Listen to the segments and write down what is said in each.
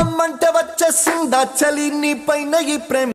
రమ్మంటే వచ్చేసిందా చలి నీ పైన ఈ ప్రేమ.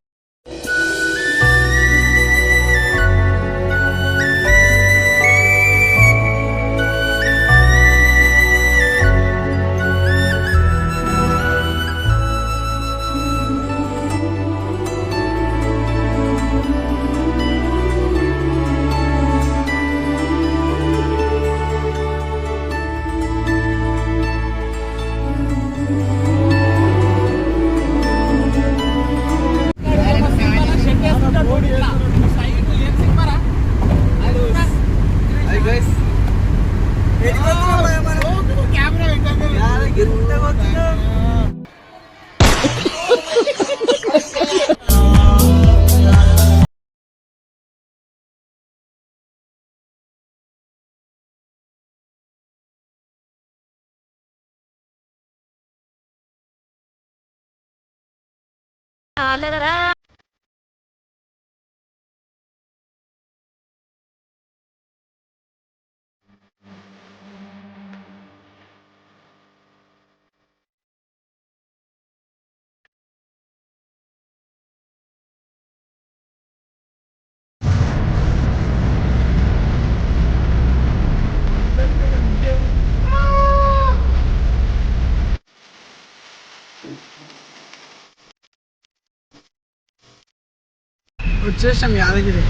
వచ్చేసాం యాదగిరి.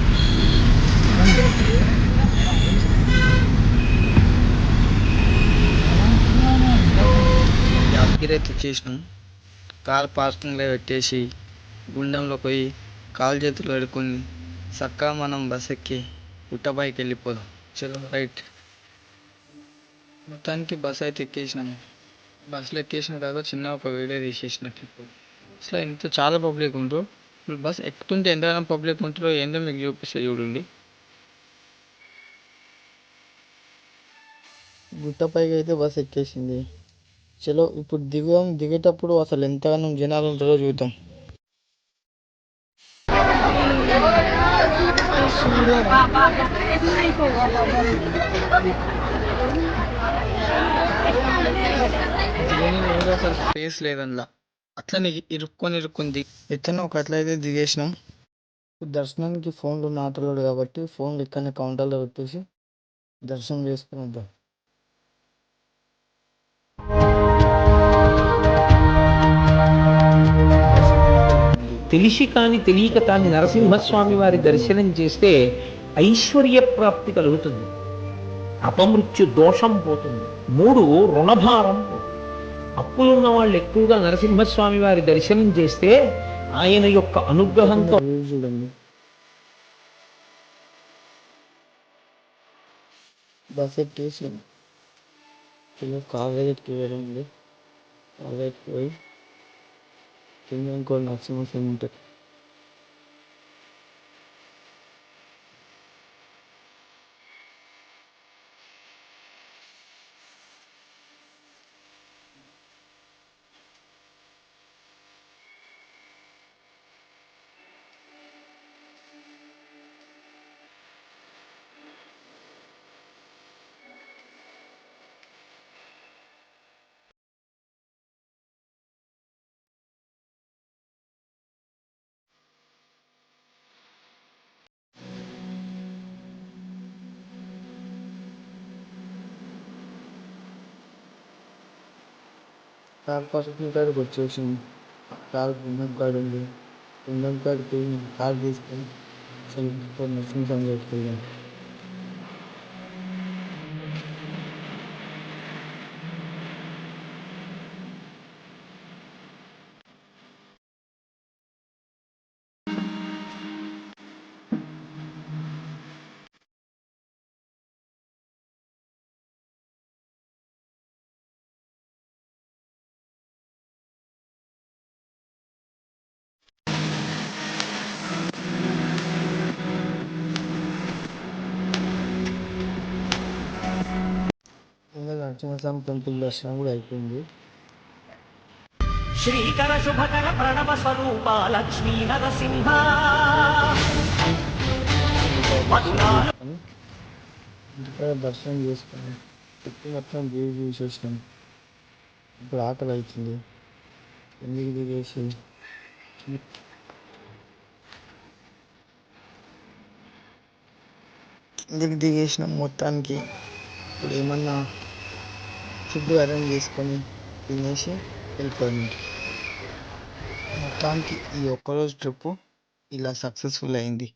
యాదగిరి అయితే వచ్చేసినాం. కార్ పార్కింగ్లో పెట్టేసి గుండంలో పోయి కాలు చేతులు కడుక్కొని చక్కగా మనం బస్ ఎక్కి పుట్టబాయికి వెళ్ళిపోదాం. చలో రైట్. మొత్తానికి బస్ అయితే ఎక్కేసినాము. బస్సులో ఎక్కేసిన తర్వాత చిన్న ఒక వీడియో తీసేసినట్టు. అసలు ఇంత చాలా పబ్లిక్ ఉందో, బస్ ఎక్కుతుంటే ఎంతగానో పబ్లిక్ ఉంటుందో ఏందో మీకు చూపిస్తే చూడండి. గుట్టపైకి అయితే బస్ ఎక్కేసింది. చలో ఇప్పుడు దిగేటప్పుడు అసలు ఎంతగానో జనాలు ఉంటారో చూద్దాం. అసలు స్పేస్ లేదల్లా, అట్లనే ఇరుక్కొని ఎత్తన ఒక అట్లయితే దిగేసినాం. దర్శనానికి ఫోన్లు నాటలేడు కాబట్టి ఫోన్లు ఇక్కడనే కౌంటర్లో పెట్టేసి దర్శనం చేసుకుని వద్దాం. తెలిసి కానీ తెలియక తాన్ని నరసింహస్వామి వారి దర్శనం చేస్తే ఐశ్వర్య ప్రాప్తి కలుగుతుంది, అపమృత్యు దోషం పోతుంది, 3 రుణభారం పోతుంది. అప్పులున్న వాళ్ళు ఎక్కువగా నరసింహస్వామి వారి దర్శనం చేస్తే ఆయన యొక్క అనుగ్రహంతో చూడండి. బస్ ఎక్కేసి కావేరీకి వెళ్ళండి. కావేరీకి పోయి కింద ఇంకో నరసింహస్వామి ఉంటుంది. కార్ పార్కింగ్ కాడికి వచ్చేసింది. కార్ గుండం కాడు ఉంది. గుండం కాడికి కార్ తీసుకొని నరసింహస్వామి పెట్టుకెళ్ళాను. నరసింహస్వామి టెంపుల్ దర్శనం కూడా అయిపోయింది. శ్రీకర శుభకర ప్రణవ స్వరూప లక్ష్మీ నరసింహ. దర్శనం చేసుకుని చుట్టూ మొత్తం వ్యూ చూసేసినాం. ఇప్పుడు ఆకలి అవుతుంది. ఎందుకు దిగేసి ఎందుకు దిగేసినాం మొత్తానికి. ఇప్పుడు ఏమన్నా ఫుడ్ అరేంజ్ చేసుకొని తినేసి వెళ్ళిపోయింది. మొత్తానికి ఈ ఒక్కరోజు ట్రిప్పు ఇలా సక్సెస్ఫుల్ అయింది.